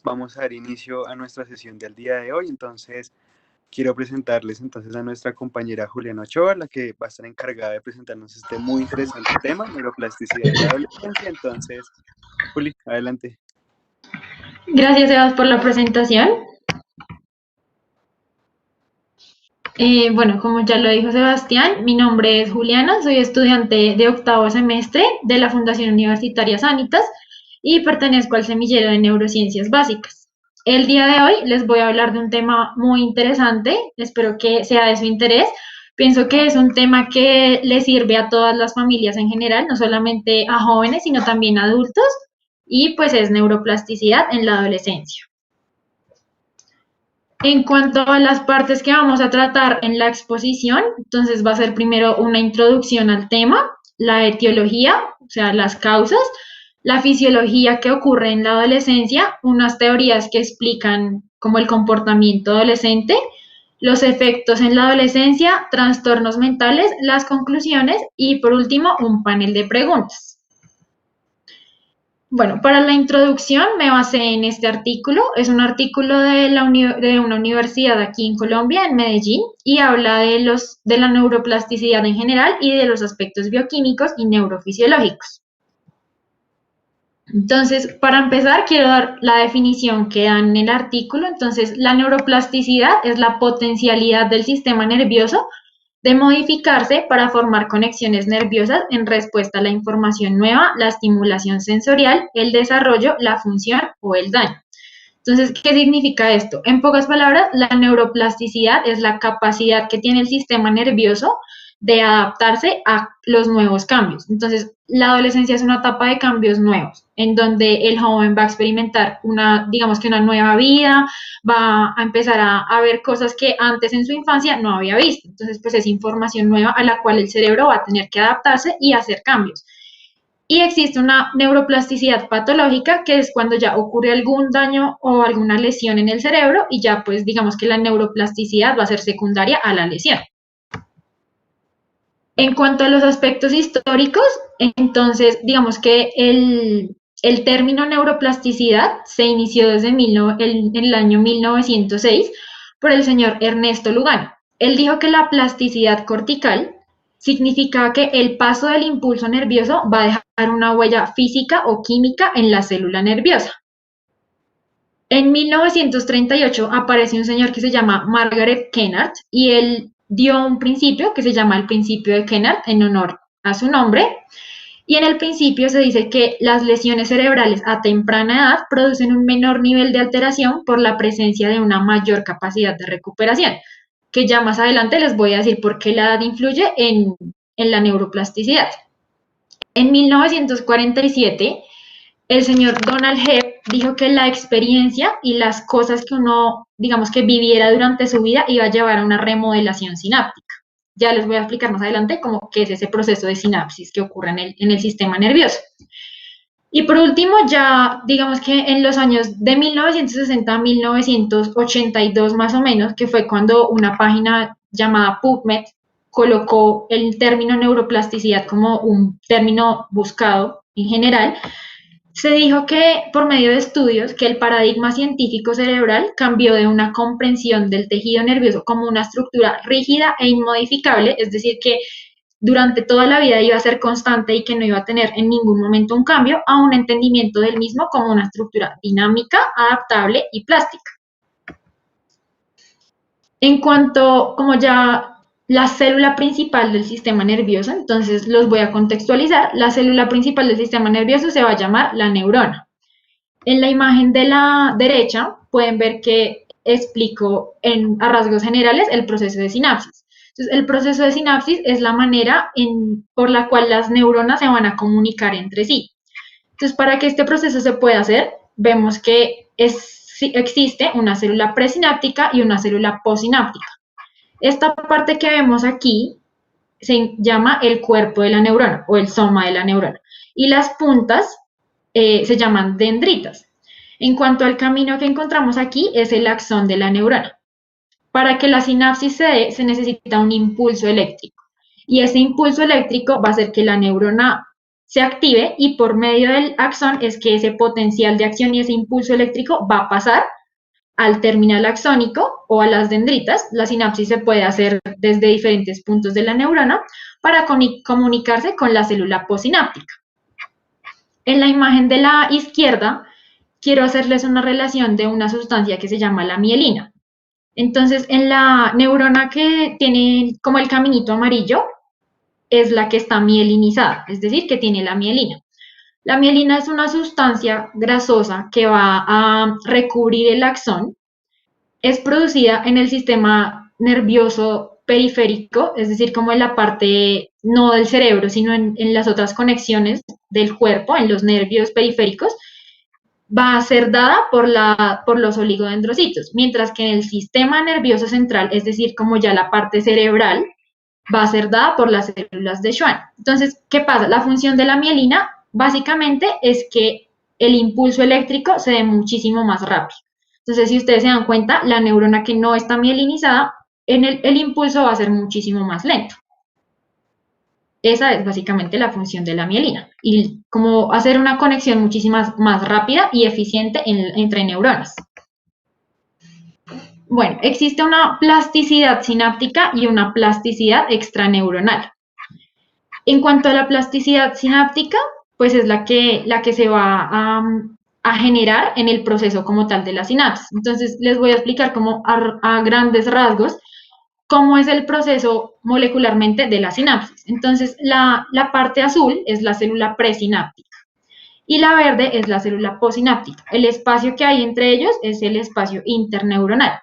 vamos a dar inicio a nuestra sesión del día de hoy. Entonces, quiero presentarles entonces a nuestra compañera Juliana Ochoa, la que va a estar encargada de presentarnos este muy interesante tema, neuroplasticidad en la adolescencia. Entonces, Juli, adelante. Gracias, Sebas, por la presentación. Bueno, como ya lo dijo Sebastián, mi nombre es Juliana, soy estudiante de octavo semestre de la Fundación Universitaria Sanitas y pertenezco al semillero de neurociencias básicas. El día de hoy les voy a hablar de un tema muy interesante, espero que sea de su interés. Pienso que es un tema que le sirve a todas las familias en general, no solamente a jóvenes, sino también a adultos, y pues es neuroplasticidad en la adolescencia. En cuanto a las partes que vamos a tratar en la exposición, entonces va a ser primero una introducción al tema, la etiología, o sea, las causas, la fisiología que ocurre en la adolescencia, unas teorías que explican como el comportamiento adolescente, los efectos en la adolescencia, trastornos mentales, las conclusiones y por último un panel de preguntas. Bueno, para la introducción me basé en este artículo. Es un artículo de una universidad aquí en Colombia, en Medellín, y habla de la neuroplasticidad en general y de los aspectos bioquímicos y neurofisiológicos. Entonces, para empezar, quiero dar la definición que dan en el artículo. Entonces, la neuroplasticidad es la potencialidad del sistema nervioso de modificarse para formar conexiones nerviosas en respuesta a la información nueva, la estimulación sensorial, el desarrollo, la función o el daño. Entonces, ¿qué significa esto? En pocas palabras, la neuroplasticidad es la capacidad que tiene el sistema nervioso de adaptarse a los nuevos cambios. Entonces, la adolescencia es una etapa de cambios nuevos, en donde el joven va a experimentar digamos que una nueva vida, va a empezar a ver cosas que antes en su infancia no había visto. Entonces, pues es información nueva a la cual el cerebro va a tener que adaptarse y hacer cambios. Y existe una neuroplasticidad patológica, que es cuando ya ocurre algún daño o alguna lesión en el cerebro y ya pues digamos que la neuroplasticidad va a ser secundaria a la lesión. En cuanto a los aspectos históricos, entonces digamos que el término neuroplasticidad se inició desde en el año 1906 por el señor Ernesto Lugano. Él dijo que la plasticidad cortical significa que el paso del impulso nervioso va a dejar una huella física o química en la célula nerviosa. En 1938 aparece un señor que se llama Margaret Kennard y él dio un principio que se llama el principio de Kennard en honor a su nombre. Y en el principio se dice que las lesiones cerebrales a temprana edad producen un menor nivel de alteración por la presencia de una mayor capacidad de recuperación, que ya más adelante les voy a decir por qué la edad influye en la neuroplasticidad. En 1947, el señor Donald Hebb dijo que la experiencia y las cosas que uno, digamos que viviera durante su vida iba a llevar a una remodelación sináptica. Ya les voy a explicar más adelante cómo qué es ese proceso de sinapsis que ocurre en el sistema nervioso. Y por último, ya digamos que en los años de 1960 a 1982 más o menos, que fue cuando una página llamada PubMed colocó el término neuroplasticidad como un término buscado en general, se dijo que por medio de estudios que el paradigma científico cerebral cambió de una comprensión del tejido nervioso como una estructura rígida e inmodificable, es decir, que durante toda la vida iba a ser constante y que no iba a tener en ningún momento un cambio, a un entendimiento del mismo como una estructura dinámica, adaptable y plástica. En cuanto, como ya la célula principal del sistema nervioso, entonces los voy a contextualizar. La célula principal del sistema nervioso se va a llamar la neurona. En la imagen de la derecha pueden ver que explico a rasgos generales el proceso de sinapsis. Entonces, el proceso de sinapsis es la manera por la cual las neuronas se van a comunicar entre sí. Entonces, para que este proceso se pueda hacer, vemos que existe una célula presináptica y una célula postsináptica. Esta parte que vemos aquí se llama el cuerpo de la neurona o el soma de la neurona. Y las puntas se llaman dendritas. En cuanto al camino que encontramos aquí, es el axón de la neurona. Para que la sinapsis se dé, se necesita un impulso eléctrico. Y ese impulso eléctrico va a hacer que la neurona se active y por medio del axón es que ese potencial de acción y ese impulso eléctrico va a pasar al terminal axónico o a las dendritas. La sinapsis se puede hacer desde diferentes puntos de la neurona para comunicarse con la célula posináptica. En la imagen de la izquierda, quiero hacerles una relación de una sustancia que se llama la mielina. Entonces, en la neurona que tiene como el caminito amarillo, es la que está mielinizada, es decir, que tiene la mielina. La mielina es una sustancia grasosa que va a recubrir el axón. Es producida en el sistema nervioso periférico, es decir, como en la parte no del cerebro, sino en las otras conexiones del cuerpo, en los nervios periféricos, va a ser dada por los oligodendrocitos, mientras que en el sistema nervioso central, es decir, como ya la parte cerebral, va a ser dada por las células de Schwann. Entonces, ¿qué pasa? La función de la mielina básicamente es que el impulso eléctrico se dé muchísimo más rápido. Entonces, si ustedes se dan cuenta, la neurona que no está mielinizada, el impulso va a ser muchísimo más lento. Esa es básicamente la función de la mielina y como hacer una conexión muchísimo más rápida y eficiente entre neuronas. Bueno, existe una plasticidad sináptica y una plasticidad extraneuronal. En cuanto a la plasticidad sináptica, pues es la que se va a generar en el proceso como tal de la sinapsis. Entonces, les voy a explicar como a grandes rasgos cómo es el proceso molecularmente de la sinapsis. Entonces, la parte azul es la célula presináptica y la verde es la célula posináptica. El espacio que hay entre ellos es el espacio interneuronal.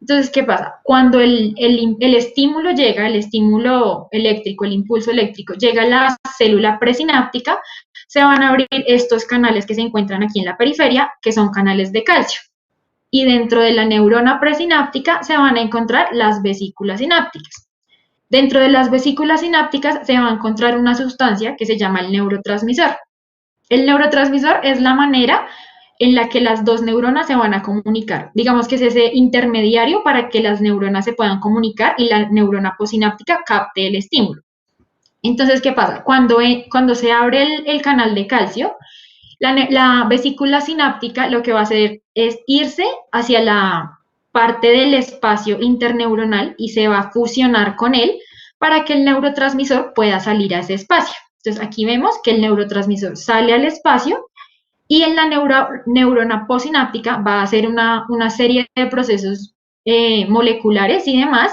Entonces, ¿qué pasa? Cuando el estímulo llega, el estímulo eléctrico, el impulso eléctrico, llega a la célula presináptica, se van a abrir estos canales que se encuentran aquí en la periferia, que son canales de calcio. Y dentro de la neurona presináptica se van a encontrar las vesículas sinápticas. Dentro de las vesículas sinápticas se va a encontrar una sustancia que se llama el neurotransmisor. El neurotransmisor es la manera en la que las dos neuronas se van a comunicar. Digamos que es ese intermediario para que las neuronas se puedan comunicar y la neurona posináptica capte el estímulo. Entonces, ¿qué pasa? Cuando se abre el canal de calcio, la vesícula sináptica lo que va a hacer es irse hacia la parte del espacio interneuronal y se va a fusionar con él para que el neurotransmisor pueda salir a ese espacio. Entonces, aquí vemos que el neurotransmisor sale al espacio y en la neurona posináptica va a hacer una serie de procesos moleculares y demás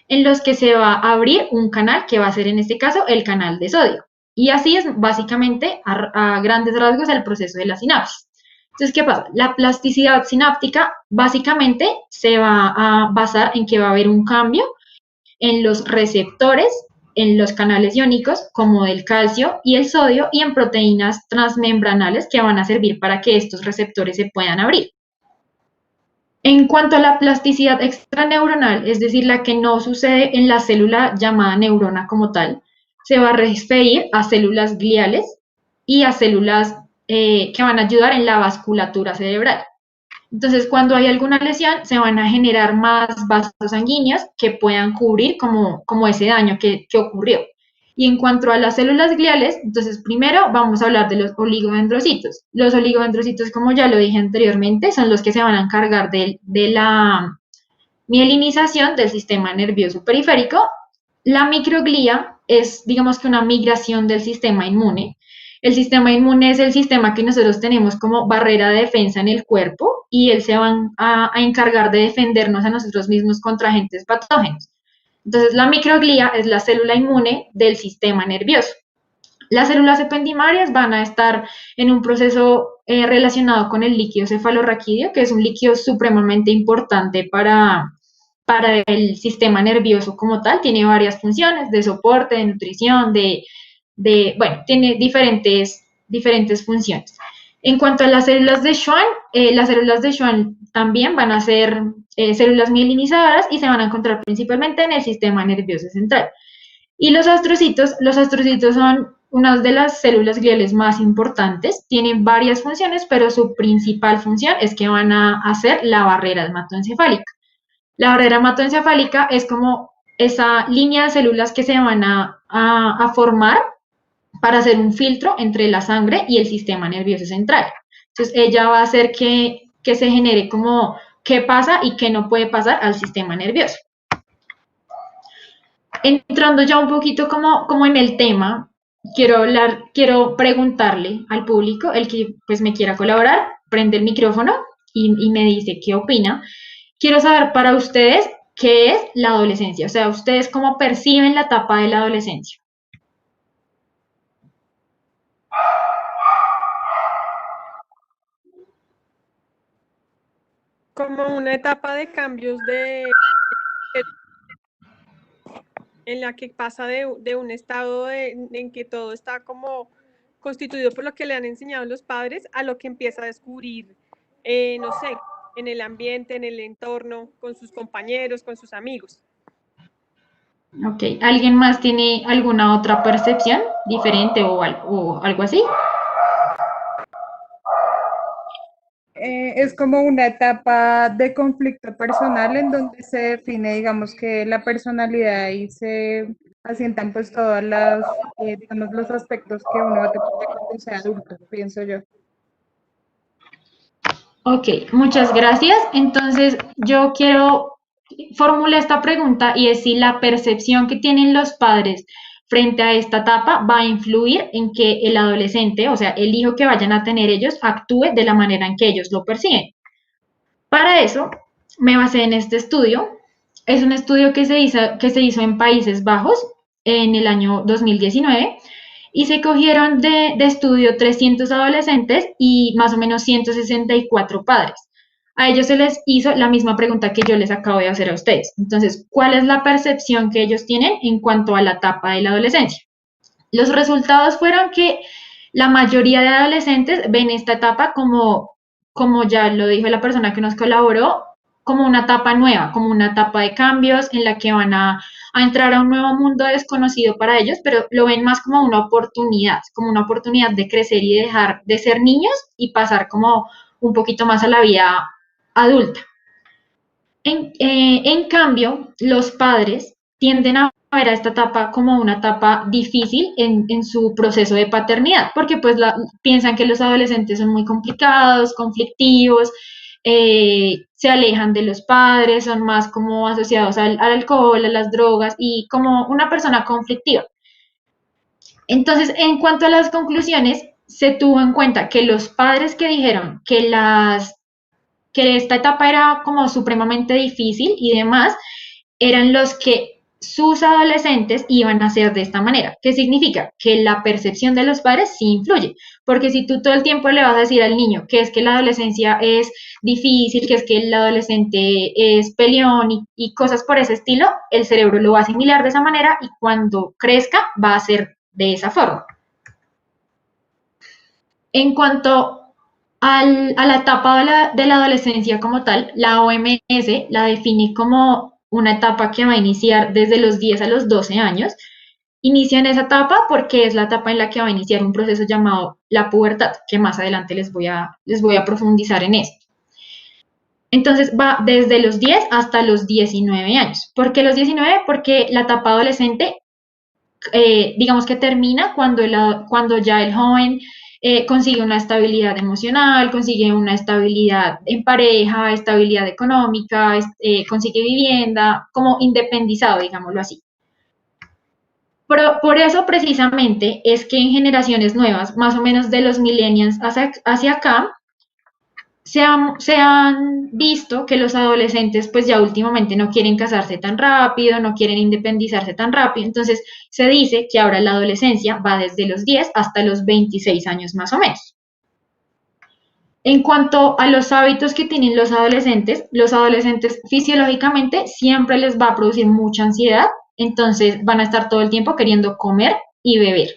en los que se va a abrir un canal que va a ser en este caso el canal de sodio. Y así es básicamente a grandes rasgos el proceso de la sinapsis. Entonces, ¿qué pasa? La plasticidad sináptica básicamente se va a basar en que va a haber un cambio en los receptores, en los canales iónicos como del calcio y el sodio y en proteínas transmembranales que van a servir para que estos receptores se puedan abrir. En cuanto a la plasticidad extraneuronal, es decir, la que no sucede en la célula llamada neurona como tal, se va a referir a células gliales y a células que van a ayudar en la vasculatura cerebral. Entonces, cuando hay alguna lesión, se van a generar más vasos sanguíneos que puedan cubrir como ese daño que ocurrió. Y en cuanto a las células gliales, entonces primero vamos a hablar de los oligodendrocitos. Los oligodendrocitos, como ya lo dije anteriormente, son los que se van a encargar de la mielinización del sistema nervioso periférico. La microglía es, digamos que una migración del sistema inmune. El sistema inmune es el sistema que nosotros tenemos como barrera de defensa en el cuerpo y él se va a encargar de defendernos a nosotros mismos contra agentes patógenos. Entonces, la microglía es la célula inmune del sistema nervioso. Las células ependimarias van a estar en un proceso relacionado con el líquido cefalorraquídeo, que es un líquido supremamente importante para el sistema nervioso como tal. Tiene varias funciones de soporte, de nutrición, bueno, tiene diferentes funciones. En cuanto a las células de Schwann también van a ser células mielinizadoras y se van a encontrar principalmente en el sistema nervioso central. Y los astrocitos son una de las células gliales más importantes, tienen varias funciones, pero su principal función es que van a hacer la barrera hematoencefálica. La barrera hematoencefálica es como esa línea de células que se van a formar para hacer un filtro entre la sangre y el sistema nervioso central. Entonces, ella va a hacer que se genere como qué pasa y qué no puede pasar al sistema nervioso. Entrando ya un poquito como en el tema, quiero preguntarle al público, el que pues me quiera colaborar, prende el micrófono y me dice qué opina. Quiero saber para ustedes qué es la adolescencia, o sea, ustedes cómo perciben la etapa de la adolescencia. Como una etapa de cambios en la que pasa de un estado en que todo está como constituido por lo que le han enseñado los padres a lo que empieza a descubrir, no sé, en el ambiente, en el entorno, con sus compañeros, con sus amigos. Ok, ¿alguien más tiene alguna otra percepción diferente o algo así? Es como una etapa de conflicto personal en donde se define, digamos, que la personalidad y se asientan pues todas las, digamos, los aspectos que uno va a tener cuando sea adulto, pienso yo. Ok, muchas gracias. Entonces, yo quiero formular esta pregunta y es si la percepción que tienen los padres frente a esta etapa va a influir en que el adolescente, o sea, el hijo que vayan a tener ellos, actúe de la manera en que ellos lo perciben. Para eso, me basé en este estudio. Es un estudio que se hizo en Países Bajos en el año 2019 y se cogieron de estudio 300 adolescentes y más o menos 164 padres. A ellos se les hizo la misma pregunta que yo les acabo de hacer a ustedes. Entonces, ¿cuál es la percepción que ellos tienen en cuanto a la etapa de la adolescencia? Los resultados fueron que la mayoría de adolescentes ven esta etapa como ya lo dijo la persona que nos colaboró, como una etapa nueva, como una etapa de cambios en la que van a entrar a un nuevo mundo desconocido para ellos, pero lo ven más como una oportunidad de crecer y dejar de ser niños y pasar como un poquito más a la vida adulta. En cambio, los padres tienden a ver a esta etapa como una etapa difícil en su proceso de paternidad, porque pues piensan que los adolescentes son muy complicados, conflictivos, se alejan de los padres, son más como asociados al alcohol, a las drogas y como una persona conflictiva. Entonces, en cuanto a las conclusiones, se tuvo en cuenta que los padres que dijeron que esta etapa era como supremamente difícil y demás, eran los que sus adolescentes iban a ser de esta manera. ¿Qué significa? Que la percepción de los padres sí influye, porque si tú todo el tiempo le vas a decir al niño que es que la adolescencia es difícil, que es que el adolescente es peleón y cosas por ese estilo, el cerebro lo va a asimilar de esa manera y cuando crezca va a ser de esa forma. En cuanto a la etapa de la adolescencia como tal, la OMS la define como una etapa que va a iniciar desde los 10 a los 12 años. Inicia en esa etapa porque es la etapa en la que va a iniciar un proceso llamado la pubertad, que más adelante les voy a profundizar en esto. Entonces va desde los 10 hasta los 19 años. ¿Por qué los 19? Porque la etapa adolescente, digamos que termina cuando ya el joven consigue una estabilidad emocional, consigue una estabilidad en pareja, estabilidad económica, consigue vivienda, como independizado, digámoslo así. Pero por eso precisamente es que en generaciones nuevas, más o menos de los millennials hacia acá, se han visto que los adolescentes pues ya últimamente no quieren casarse tan rápido, no quieren independizarse tan rápido, entonces se dice que ahora la adolescencia va desde los 10 hasta los 26 años más o menos. En cuanto a los hábitos que tienen los adolescentes fisiológicamente siempre les va a producir mucha ansiedad, entonces van a estar todo el tiempo queriendo comer y beber.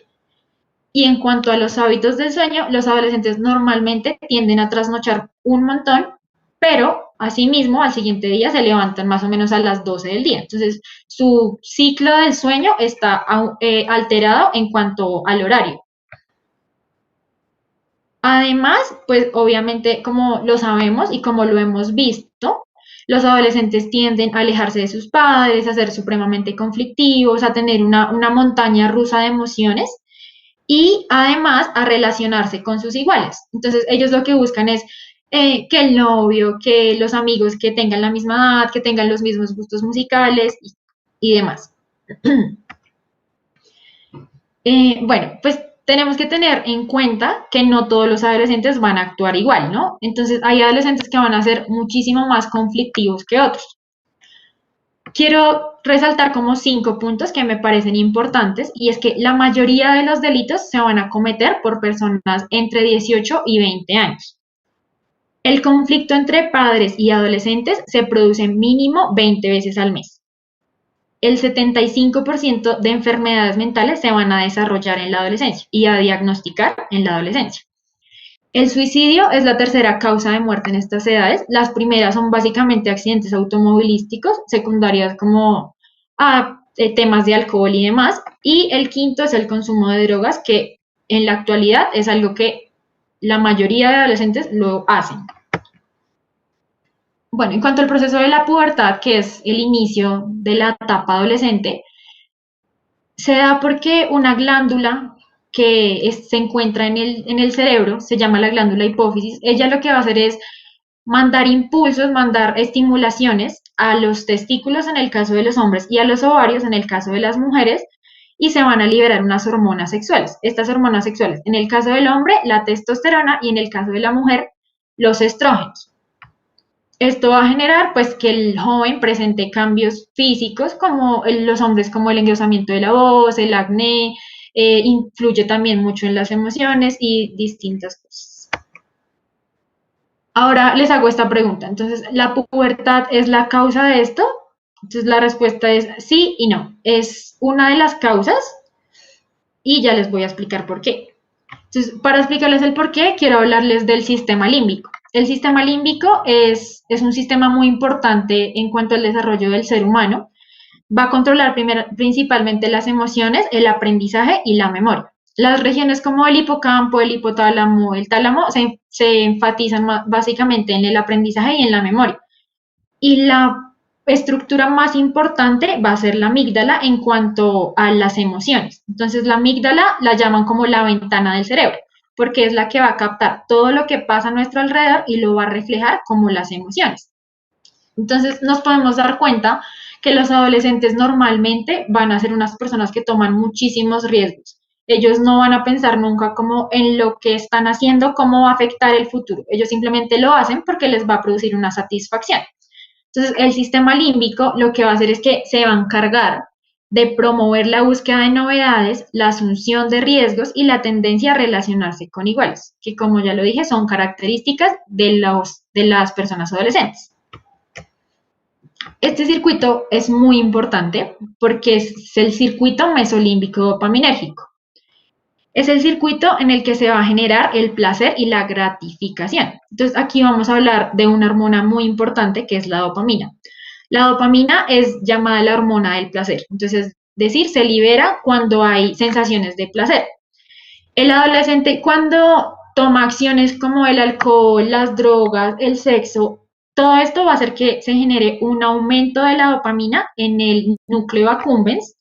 Y en cuanto a los hábitos del sueño, los adolescentes normalmente tienden a trasnochar un montón, pero asimismo al siguiente día se levantan más o menos a las 12 del día. Entonces, su ciclo del sueño está alterado en cuanto al horario. Además, pues obviamente, como lo sabemos y como lo hemos visto, los adolescentes tienden a alejarse de sus padres, a ser supremamente conflictivos, a tener una montaña rusa de emociones y además a relacionarse con sus iguales. Entonces ellos lo que buscan es que el novio, que los amigos que tengan la misma edad, que tengan los mismos gustos musicales y demás. Bueno, pues tenemos que tener en cuenta que no todos los adolescentes van a actuar igual, ¿no? Entonces hay adolescentes que van a ser muchísimo más conflictivos que otros. Quiero resaltar como 5 puntos que me parecen importantes y es que la mayoría de los delitos se van a cometer por personas entre 18 y 20 años. El conflicto entre padres y adolescentes se produce mínimo 20 veces al mes. El 75% de enfermedades mentales se van a desarrollar en la adolescencia y a diagnosticar en la adolescencia. El suicidio es la tercera causa de muerte en estas edades. Las primeras son básicamente accidentes automovilísticos, secundarias como temas de alcohol y demás. Y el quinto es el consumo de drogas, que en la actualidad es algo que la mayoría de adolescentes lo hacen. Bueno, en cuanto al proceso de la pubertad, que es el inicio de la etapa adolescente, se da porque una glándula que se encuentra en el cerebro, se llama la glándula hipófisis, ella lo que va a hacer es mandar impulsos, mandar estimulaciones a los testículos en el caso de los hombres y a los ovarios en el caso de las mujeres, y se van a liberar unas hormonas sexuales. Estas hormonas sexuales, en el caso del hombre, la testosterona, y en el caso de la mujer, los estrógenos. Esto va a generar pues que el joven presente cambios físicos como los hombres, como el engrosamiento de la voz, el acné, influye también mucho en las emociones y distintas cosas. Ahora les hago esta pregunta, entonces, ¿la pubertad es la causa de esto? Entonces la respuesta es sí y no, es una de las causas y ya les voy a explicar por qué. Entonces, para explicarles el por qué, quiero hablarles del sistema límbico. El sistema límbico es un sistema muy importante en cuanto al desarrollo del ser humano. Va a controlar principalmente las emociones, el aprendizaje y la memoria. Las regiones como el hipocampo, el hipotálamo, el tálamo se enfatizan básicamente en el aprendizaje y en la memoria. Y la estructura más importante va a ser la amígdala en cuanto a las emociones. Entonces, la amígdala la llaman como la ventana del cerebro, porque es la que va a captar todo lo que pasa a nuestro alrededor y lo va a reflejar como las emociones. Entonces, nos podemos dar cuenta que los adolescentes normalmente van a ser unas personas que toman muchísimos riesgos. Ellos no van a pensar nunca como en lo que están haciendo, cómo va a afectar el futuro. Ellos simplemente lo hacen porque les va a producir una satisfacción. Entonces, el sistema límbico lo que va a hacer es que se va a encargar de promover la búsqueda de novedades, la asunción de riesgos y la tendencia a relacionarse con iguales, que como ya lo dije, son características de las personas adolescentes. Este circuito es muy importante porque es el circuito mesolímbico dopaminérgico. Es el circuito en el que se va a generar el placer y la gratificación. Entonces, aquí vamos a hablar de una hormona muy importante que es la dopamina. La dopamina es llamada la hormona del placer. Entonces, es decir, se libera cuando hay sensaciones de placer. El adolescente, cuando toma acciones como el alcohol, las drogas, el sexo, todo esto va a hacer que se genere un aumento de la dopamina en el núcleo accumbens,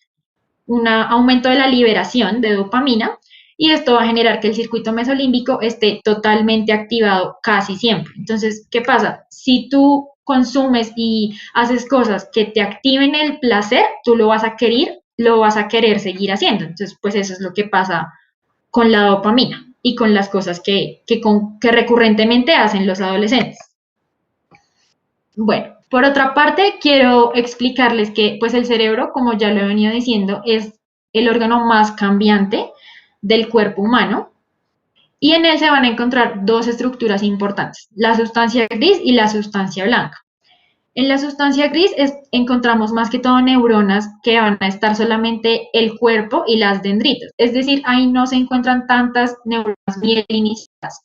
un aumento de la liberación de dopamina, y esto va a generar que el circuito mesolímbico esté totalmente activado casi siempre. Entonces, ¿qué pasa? Si tú consumes y haces cosas que te activen el placer, tú lo vas a querer seguir haciendo. Entonces, pues eso es lo que pasa con la dopamina y con las cosas que recurrentemente hacen los adolescentes. Bueno, por otra parte, quiero explicarles que pues el cerebro, como ya lo he venido diciendo, es el órgano más cambiante del cuerpo humano y en él se van a encontrar dos estructuras importantes, la sustancia gris y la sustancia blanca. En la sustancia gris encontramos más que todo neuronas que van a estar solamente el cuerpo y las dendritas, es decir, ahí no se encuentran tantas neuronas mielinizadas.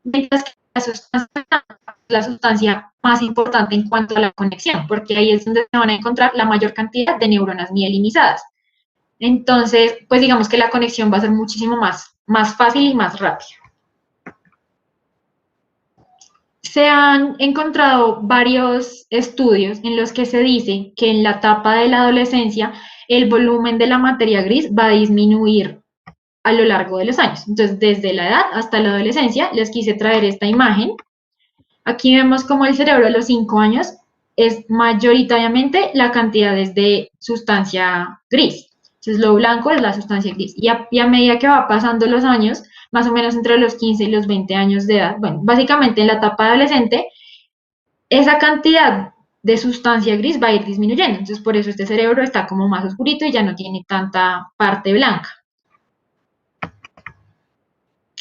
Mientras que la sustancia más importante en cuanto a la conexión, porque ahí es donde se van a encontrar la mayor cantidad de neuronas mielinizadas. Entonces, pues digamos que la conexión va a ser muchísimo más fácil y más rápida. Se han encontrado varios estudios en los que se dice que en la etapa de la adolescencia el volumen de la materia gris va a disminuir a lo largo de los años. Entonces, desde la edad hasta la adolescencia, les quise traer esta imagen. Aquí vemos como el cerebro a los 5 años es mayoritariamente la cantidad es de sustancia gris. Entonces, lo blanco es la sustancia gris. Y a medida que va pasando los años, más o menos entre los 15 y los 20 años de edad, bueno, básicamente en la etapa adolescente, esa cantidad de sustancia gris va a ir disminuyendo. Entonces, por eso este cerebro está como más oscurito y ya no tiene tanta parte blanca.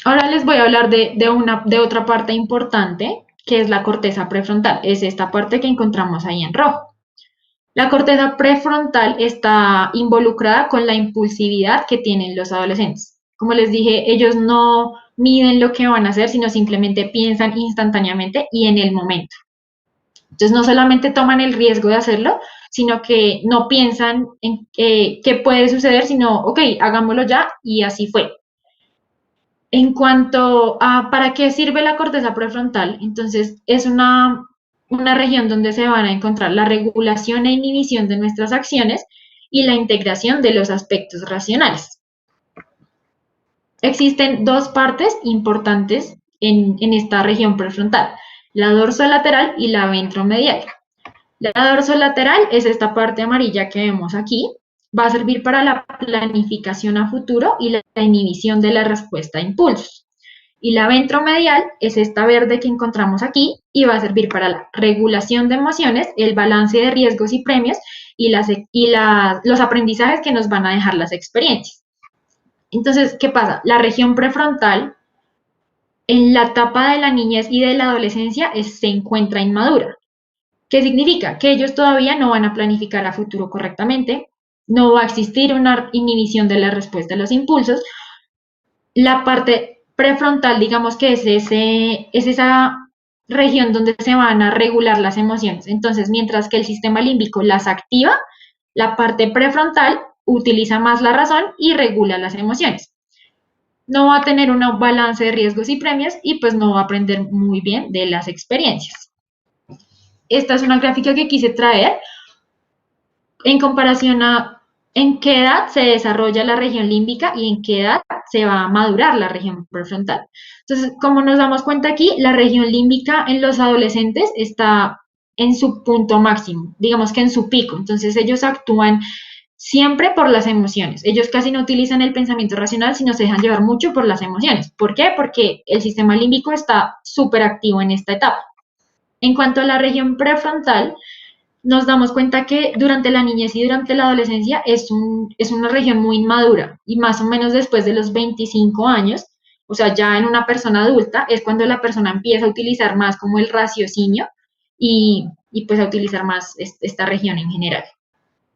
Ahora les voy a hablar de otra parte importante, que es la corteza prefrontal. Es esta parte que encontramos ahí en rojo. La corteza prefrontal está involucrada con la impulsividad que tienen los adolescentes. Como les dije, ellos no miden lo que van a hacer, sino simplemente piensan instantáneamente y en el momento. Entonces, no solamente toman el riesgo de hacerlo, sino que no piensan en qué puede suceder, sino, ok, hagámoslo ya y así fue. En cuanto a para qué sirve la corteza prefrontal, entonces es una región donde se van a encontrar la regulación e inhibición de nuestras acciones y la integración de los aspectos racionales. Existen dos partes importantes en esta región prefrontal, la dorsolateral y la ventromedial. La dorsolateral es esta parte amarilla que vemos aquí, va a servir para la planificación a futuro y la inhibición de la respuesta a impulsos. Y la ventromedial es esta verde que encontramos aquí y va a servir para la regulación de emociones, el balance de riesgos y premios y los aprendizajes que nos van a dejar las experiencias. Entonces, ¿qué pasa? La región prefrontal en la etapa de la niñez y de la adolescencia se encuentra inmadura. ¿Qué significa? Que ellos todavía no van a planificar a futuro correctamente, no va a existir una inhibición de la respuesta a los impulsos. La parte prefrontal, digamos que es esa región donde se van a regular las emociones. Entonces, mientras que el sistema límbico las activa, la parte prefrontal utiliza más la razón y regula las emociones. No va a tener un balance de riesgos y premios y pues no va a aprender muy bien de las experiencias. Esta es una gráfica que quise traer en comparación a en qué edad se desarrolla la región límbica y en qué edad se va a madurar la región prefrontal. Entonces, como nos damos cuenta aquí, la región límbica en los adolescentes está en su punto máximo, digamos que en su pico. Entonces, ellos actúan siempre por las emociones. Ellos casi no utilizan el pensamiento racional, sino se dejan llevar mucho por las emociones. ¿Por qué? Porque el sistema límbico está súper activo en esta etapa. En cuanto a la región prefrontal, nos damos cuenta que durante la niñez y durante la adolescencia es una región muy inmadura y más o menos después de los 25 años, o sea, ya en una persona adulta, es cuando la persona empieza a utilizar más como el raciocinio y pues a utilizar más esta región en general.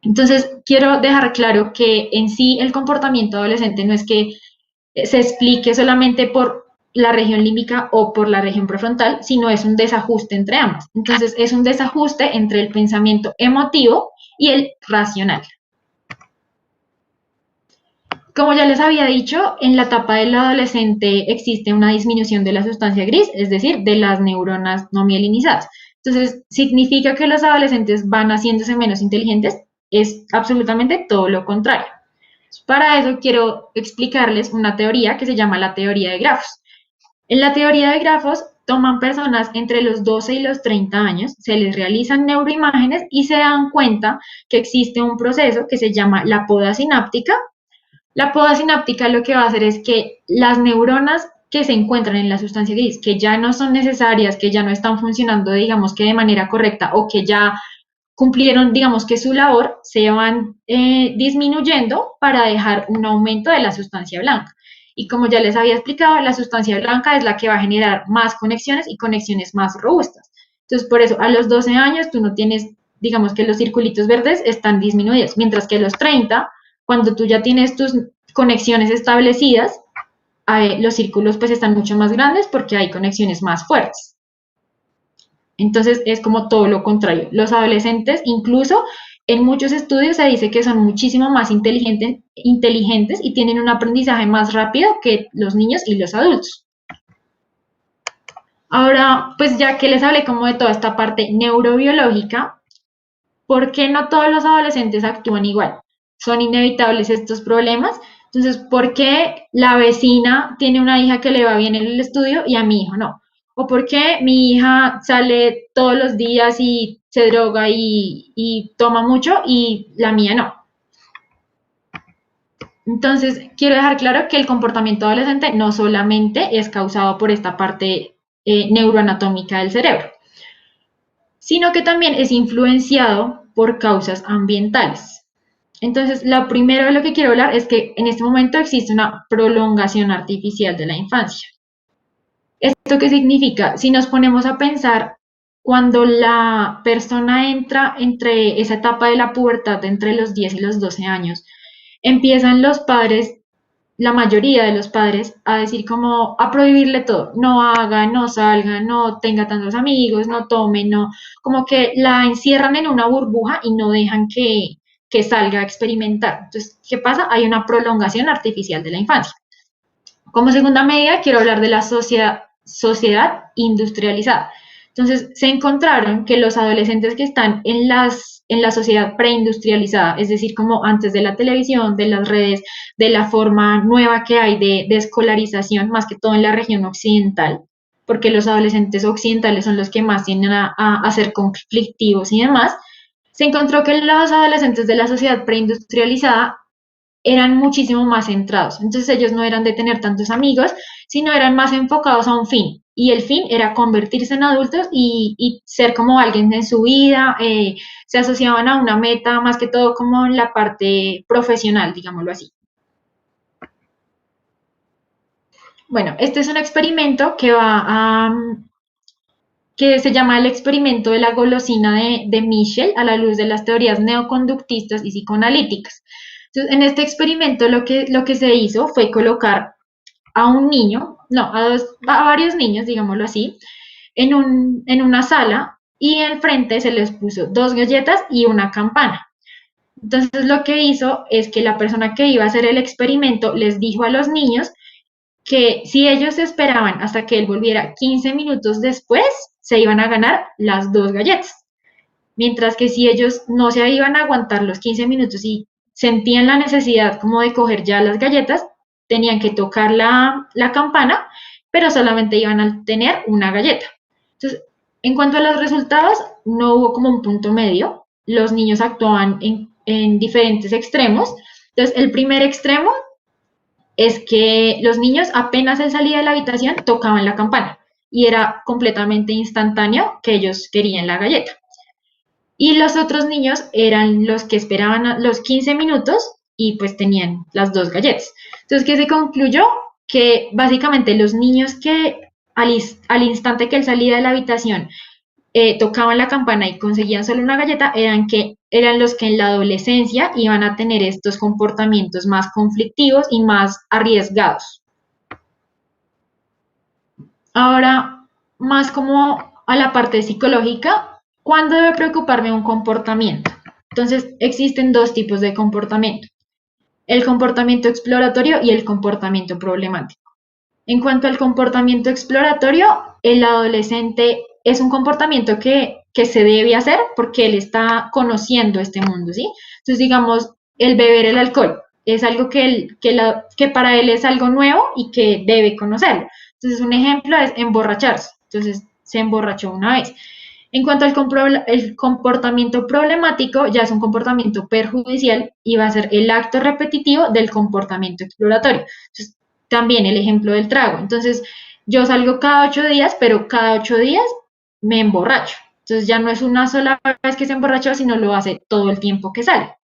Entonces, quiero dejar claro que en sí el comportamiento adolescente no es que se explique solamente por la región límbica o por la región prefrontal, sino es un desajuste entre ambas. Entonces, es un desajuste entre el pensamiento emotivo y el racional. Como ya les había dicho, en la etapa del adolescente existe una disminución de la sustancia gris, es decir, de las neuronas no mielinizadas. Entonces, ¿significa que los adolescentes van haciéndose menos inteligentes? Es absolutamente todo lo contrario. Para eso quiero explicarles una teoría que se llama la teoría de grafos. En la teoría de grafos, toman personas entre los 12 y los 30 años, se les realizan neuroimágenes y se dan cuenta que existe un proceso que se llama la poda sináptica. La poda sináptica lo que va a hacer es que las neuronas que se encuentran en la sustancia gris, que ya no son necesarias, que ya no están funcionando, digamos que de manera correcta o que ya cumplieron, digamos que su labor, se van disminuyendo para dejar un aumento de la sustancia blanca. Y como ya les había explicado, la sustancia blanca es la que va a generar más conexiones y conexiones más robustas. Entonces, por eso, a los 12 años tú no tienes, digamos que los circulitos verdes están disminuidos, mientras que a los 30, cuando tú ya tienes tus conexiones establecidas, los círculos pues están mucho más grandes porque hay conexiones más fuertes. Entonces, es como todo lo contrario. Los adolescentes, incluso en muchos estudios se dice que son muchísimo más inteligentes y tienen un aprendizaje más rápido que los niños y los adultos. Ahora, pues ya que les hablé como de toda esta parte neurobiológica, ¿por qué no todos los adolescentes actúan igual? ¿Son inevitables estos problemas? Entonces, ¿por qué la vecina tiene una hija que le va bien en el estudio y a mi hijo no? ¿O por qué mi hija sale todos los días y se droga y toma mucho y la mía no? Entonces, quiero dejar claro que el comportamiento adolescente no solamente es causado por esta parte neuroanatómica del cerebro, sino que también es influenciado por causas ambientales. Entonces, lo primero de lo que quiero hablar es que en este momento existe una prolongación artificial de la infancia. ¿Esto qué significa? Si nos ponemos a pensar, cuando la persona entra entre esa etapa de la pubertad, entre los 10 y los 12 años, empiezan los padres, la mayoría de los padres, a decir como a prohibirle todo, no haga, no salga, no tenga tantos amigos, no tome, no, como que la encierran en una burbuja y no dejan que salga a experimentar. Entonces, ¿qué pasa? Hay una prolongación artificial de la infancia. Como segunda medida, quiero hablar de la sociedad industrializada. Entonces, se encontraron que los adolescentes que están en la sociedad preindustrializada, es decir, como antes de la televisión, de las redes, de la forma nueva que hay de escolarización, más que todo en la región occidental, porque los adolescentes occidentales son los que más tienden a ser conflictivos y demás, se encontró que los adolescentes de la sociedad preindustrializada eran muchísimo más centrados. Entonces ellos no eran de tener tantos amigos, sino eran más enfocados a un fin. Y el fin era convertirse en adultos y ser como alguien en su vida, se asociaban a una meta, más que todo como en la parte profesional, digámoslo así. Bueno, este es un experimento que se llama el experimento de la golosina de Michel a la luz de las teorías neoconductistas y psicoanalíticas. Entonces, en este experimento lo que se hizo fue colocar a un niño, no, a varios niños, digámoslo así, en una sala y enfrente se les puso 2 galletas y una campana. Entonces lo que hizo es que la persona que iba a hacer el experimento les dijo a los niños que si ellos esperaban hasta que él volviera 15 minutos después, se iban a ganar las 2 galletas. Mientras que si ellos no se iban a aguantar los 15 minutos y sentían la necesidad como de coger ya las galletas, tenían que tocar la campana, pero solamente iban a tener una galleta. Entonces, en cuanto a los resultados, no hubo como un punto medio. Los niños actuaban en diferentes extremos. Entonces, el primer extremo es que los niños apenas al salir de la habitación tocaban la campana y era completamente instantáneo que ellos querían la galleta. Y los otros niños eran los que esperaban los 15 minutos y pues tenían las 2 galletas. Entonces, ¿qué se concluyó? Que básicamente los niños que al instante que él salía de la habitación tocaban la campana y conseguían solo una galleta, eran los que en la adolescencia iban a tener estos comportamientos más conflictivos y más arriesgados. Ahora, más como a la parte psicológica, ¿cuándo debe preocuparme un comportamiento? Entonces, existen 2 tipos de comportamiento: el comportamiento exploratorio y el comportamiento problemático. En cuanto al comportamiento exploratorio, el adolescente es un comportamiento que se debe hacer porque él está conociendo este mundo, ¿sí? Entonces, digamos, el beber el alcohol es algo que para él es algo nuevo y que debe conocerlo. Entonces, un ejemplo es emborracharse. Entonces, se emborrachó una vez. En cuanto al comportamiento problemático, ya es un comportamiento perjudicial y va a ser el acto repetitivo del comportamiento exploratorio. Entonces, también el ejemplo del trago. Entonces, yo salgo cada 8 días, pero cada 8 días me emborracho. Entonces, ya no es una sola vez que se emborrachó, sino lo hace todo el tiempo que sale.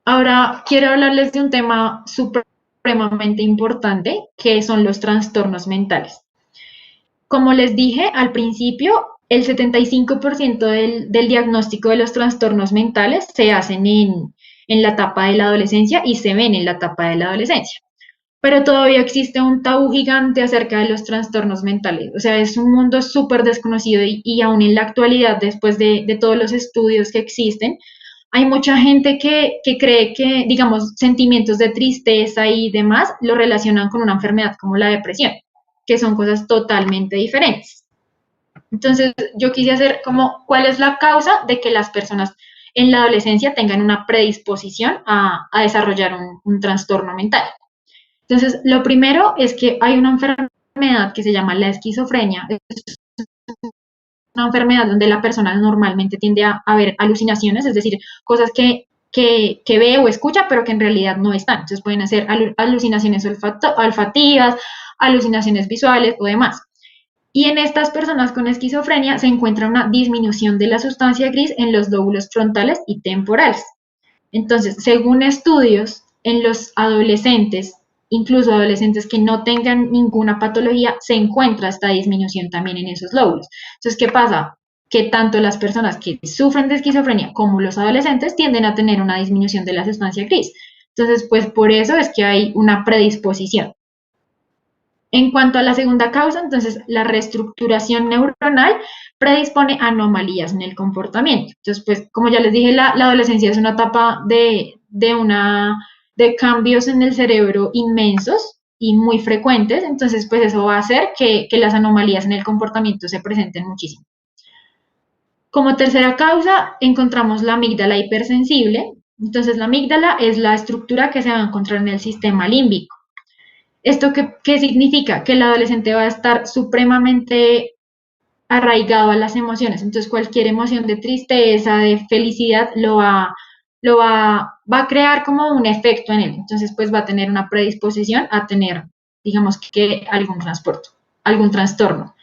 Ahora, quiero hablarles de un tema supremamente importante, que son los trastornos mentales. Como les dije al principio, el 75% del diagnóstico de los trastornos mentales se hacen en la etapa de la adolescencia y se ven en la etapa de la adolescencia. Pero todavía existe un tabú gigante acerca de los trastornos mentales. O sea, es un mundo súper desconocido y aún en la actualidad, después de todos los estudios que existen, hay mucha gente que cree que, digamos, sentimientos de tristeza y demás lo relacionan con una enfermedad como la depresión, que son cosas totalmente diferentes. Entonces, yo quise hacer como, ¿cuál es la causa de que las personas en la adolescencia tengan una predisposición a desarrollar un trastorno mental. Entonces, lo primero es que hay una enfermedad que se llama la esquizofrenia. Es una enfermedad donde la persona normalmente tiende a ver alucinaciones, es decir, cosas que ve o escucha, pero que en realidad no están. Entonces pueden ser alucinaciones olfativas, alucinaciones visuales o demás. Y en estas personas con esquizofrenia se encuentra una disminución de la sustancia gris en los lóbulos frontales y temporales. Entonces, según estudios, en los adolescentes, incluso adolescentes que no tengan ninguna patología, se encuentra esta disminución también en esos lóbulos. Entonces, ¿qué pasa? Que tanto las personas que sufren de esquizofrenia como los adolescentes tienden a tener una disminución de la sustancia gris. Entonces, pues por eso es que hay una predisposición. En cuanto a la segunda causa, entonces la reestructuración neuronal predispone a anomalías en el comportamiento. Entonces, pues como ya les dije, la adolescencia es una etapa de cambios en el cerebro inmensos y muy frecuentes, entonces pues eso va a hacer que las anomalías en el comportamiento se presenten muchísimo. Como tercera causa, encontramos la amígdala hipersensible. Entonces, la amígdala es la estructura que se va a encontrar en el sistema límbico. ¿Esto qué significa? Que el adolescente va a estar supremamente arraigado a las emociones. Entonces, cualquier emoción de tristeza, de felicidad, va a crear como un efecto en él. Entonces, pues va a tener una predisposición a tener, digamos que algún trastorno.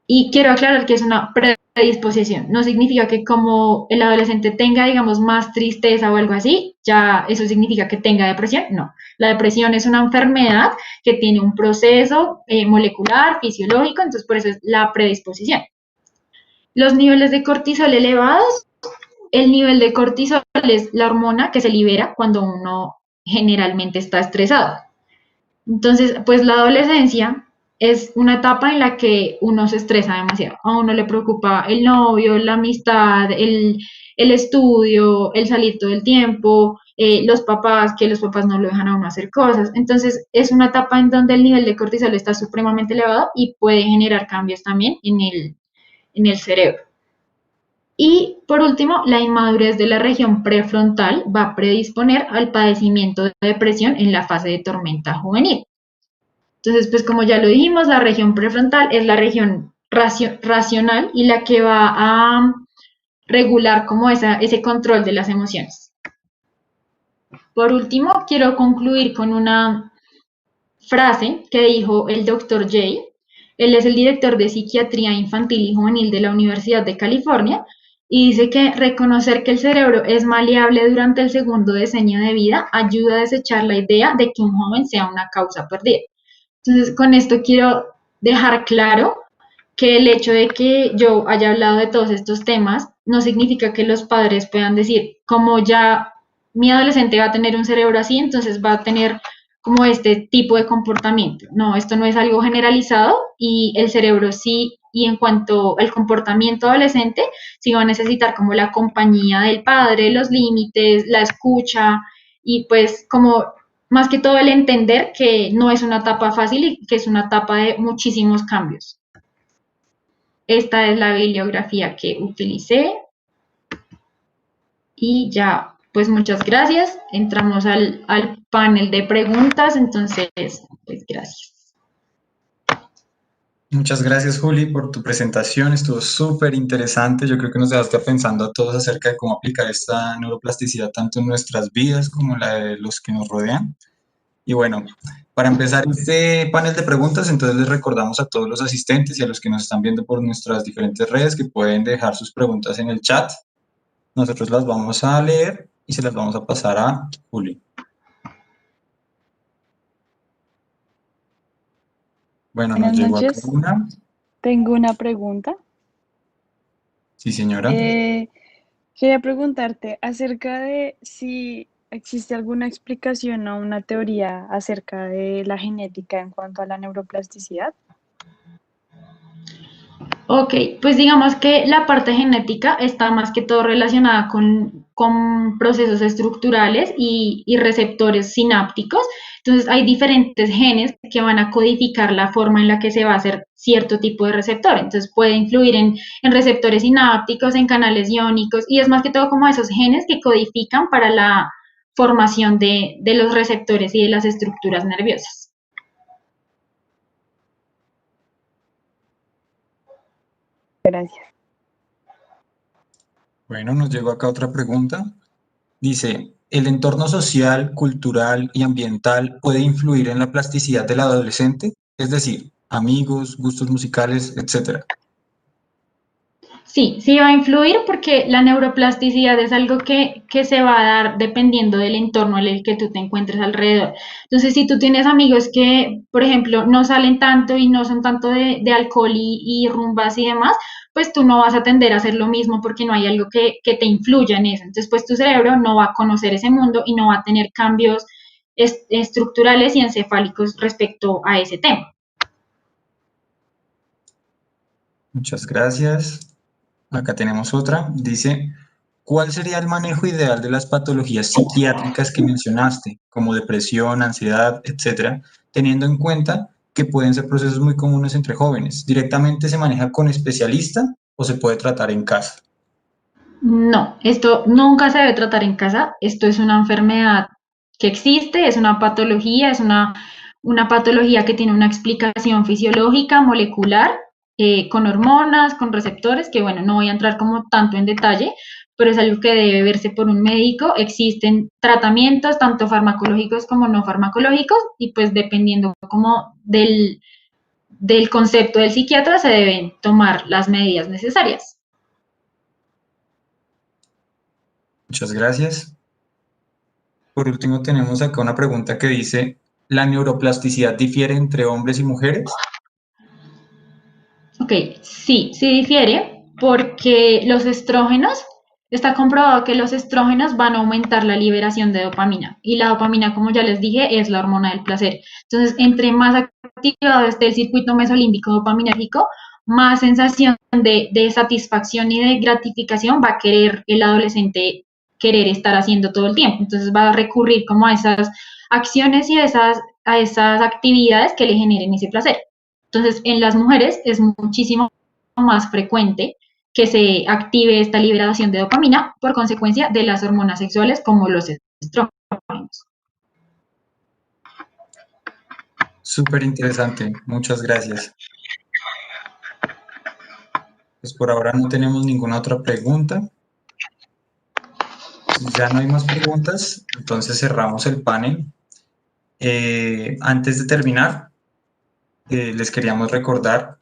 Y quiero aclarar que es una predisposición. No significa que como el adolescente tenga, digamos, más tristeza o algo así, ya eso significa que tenga depresión. No. La depresión es una enfermedad que tiene un proceso molecular, fisiológico, entonces por eso es la predisposición. Los niveles de cortisol elevados. El nivel de cortisol es la hormona que se libera cuando uno generalmente está estresado. Entonces, pues la adolescencia es una etapa en la que uno se estresa demasiado. A uno le preocupa el novio, la amistad, el estudio, el salir todo el tiempo, los papás, que los papás no lo dejan a uno hacer cosas. Entonces, es una etapa en donde el nivel de cortisol está supremamente elevado y puede generar cambios también en el cerebro. Y por último, la inmadurez de la región prefrontal va a predisponer al padecimiento de depresión en la fase de tormenta juvenil. Entonces, pues como ya lo dijimos, la región prefrontal es la región racional y la que va a regular como ese control de las emociones. Por último, quiero concluir con una frase que dijo el Dr. Jay. Él es el director de Psiquiatría Infantil y Juvenil de la Universidad de California y dice que reconocer que el cerebro es maleable durante el segundo decenio de vida ayuda a desechar la idea de que un joven sea una causa perdida. Entonces, con esto quiero dejar claro que el hecho de que yo haya hablado de todos estos temas no significa que los padres puedan decir, como ya mi adolescente va a tener un cerebro así, entonces va a tener como este tipo de comportamiento. No, esto no es algo generalizado y el cerebro sí, y en cuanto al comportamiento adolescente, sí va a necesitar como la compañía del padre, los límites, la escucha y pues como más que todo el entender que no es una etapa fácil y que es una etapa de muchísimos cambios. Esta es la bibliografía que utilicé y ya, pues muchas gracias. Entramos al panel de preguntas, entonces, pues gracias. Muchas gracias, Juli, por tu presentación. Estuvo súper interesante. Yo creo que nos dejaste pensando a todos acerca de cómo aplicar esta neuroplasticidad tanto en nuestras vidas como en la de los que nos rodean. Y bueno, para empezar este panel de preguntas, entonces les recordamos a todos los asistentes y a los que nos están viendo por nuestras diferentes redes que pueden dejar sus preguntas en el chat. Nosotros las vamos a leer y se las vamos a pasar a Juli. Bueno, nos llegó acá una. Tengo una pregunta. Sí, señora. Quería preguntarte acerca de si existe alguna explicación o una teoría acerca de la genética en cuanto a la neuroplasticidad. Ok, pues digamos que la parte genética está más que todo relacionada con procesos estructurales y receptores sinápticos. Entonces hay diferentes genes que van a codificar la forma en la que se va a hacer cierto tipo de receptor. Entonces puede influir en receptores sinápticos, en canales iónicos, y es más que todo como esos genes que codifican para la formación de los receptores y de las estructuras nerviosas. Gracias. Bueno, nos llegó acá otra pregunta. Dice, ¿el entorno social, cultural y ambiental puede influir en la plasticidad del adolescente? Es decir, amigos, gustos musicales, etcétera. Sí, sí va a influir porque la neuroplasticidad es algo que se va a dar dependiendo del entorno en el que tú te encuentres alrededor. Entonces, si tú tienes amigos que, por ejemplo, no salen tanto y no son tanto de alcohol y rumbas y demás, pues tú no vas a tender a hacer lo mismo porque no hay algo que te influya en eso. Entonces, pues tu cerebro no va a conocer ese mundo y no va a tener cambios estructurales y encefálicos respecto a ese tema. Muchas gracias. Acá tenemos otra. Dice, ¿cuál sería el manejo ideal de las patologías psiquiátricas que mencionaste, como depresión, ansiedad, etcétera, teniendo en cuenta que pueden ser procesos muy comunes entre jóvenes? ¿Directamente se maneja con especialista o se puede tratar en casa? No, esto nunca se debe tratar en casa. Esto es una enfermedad que existe, es una patología, es una patología que tiene una explicación fisiológica, molecular, con hormonas, con receptores, que bueno, no voy a entrar como tanto en detalle, pero es algo que debe verse por un médico. Existen tratamientos, tanto farmacológicos como no farmacológicos, y pues dependiendo como del concepto del psiquiatra se deben tomar las medidas necesarias. Muchas gracias. Por último, tenemos acá una pregunta que dice, ¿la neuroplasticidad difiere entre hombres y mujeres? Ok, sí, sí difiere porque los estrógenos, está comprobado que los estrógenos van a aumentar la liberación de dopamina y la dopamina, como ya les dije, es la hormona del placer. Entonces, entre más activado esté el circuito mesolímbico dopaminérgico, más sensación de satisfacción y de gratificación va a querer el adolescente querer estar haciendo todo el tiempo. Entonces va a recurrir como a esas acciones y a esas actividades que le generen ese placer. Entonces, en las mujeres es muchísimo más frecuente que se active esta liberación de dopamina por consecuencia de las hormonas sexuales como los estrógenos. Súper interesante, muchas gracias. Pues por ahora no tenemos ninguna otra pregunta. Si ya no hay más preguntas, entonces cerramos el panel. Antes de terminar, les queríamos recordar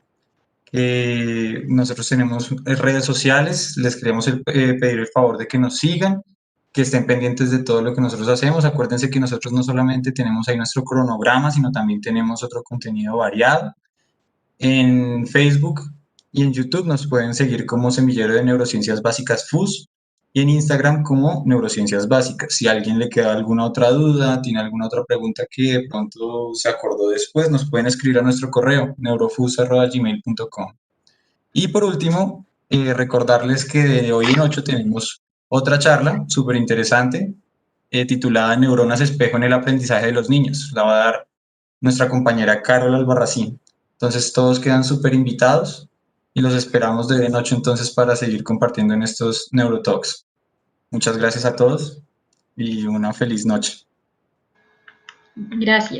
que nosotros tenemos redes sociales, les queremos pedir el favor de que nos sigan, que estén pendientes de todo lo que nosotros hacemos. Acuérdense que nosotros no solamente tenemos ahí nuestro cronograma, sino también tenemos otro contenido variado. En Facebook y en YouTube nos pueden seguir como Semillero de Neurociencias Básicas FUS y en Instagram como Neurociencias Básicas. Si a alguien le queda alguna otra duda, tiene alguna otra pregunta que de pronto se acordó después, nos pueden escribir a nuestro correo neurofus@gmail.com. Y por último, recordarles que de hoy en 8 tenemos otra charla súper interesante titulada Neuronas espejo en el aprendizaje de los niños. La va a dar nuestra compañera Carol Albarracín. Entonces todos quedan súper invitados y los esperamos de noche entonces para seguir compartiendo en estos Neurotalks. Muchas gracias a todos y una feliz noche. Gracias.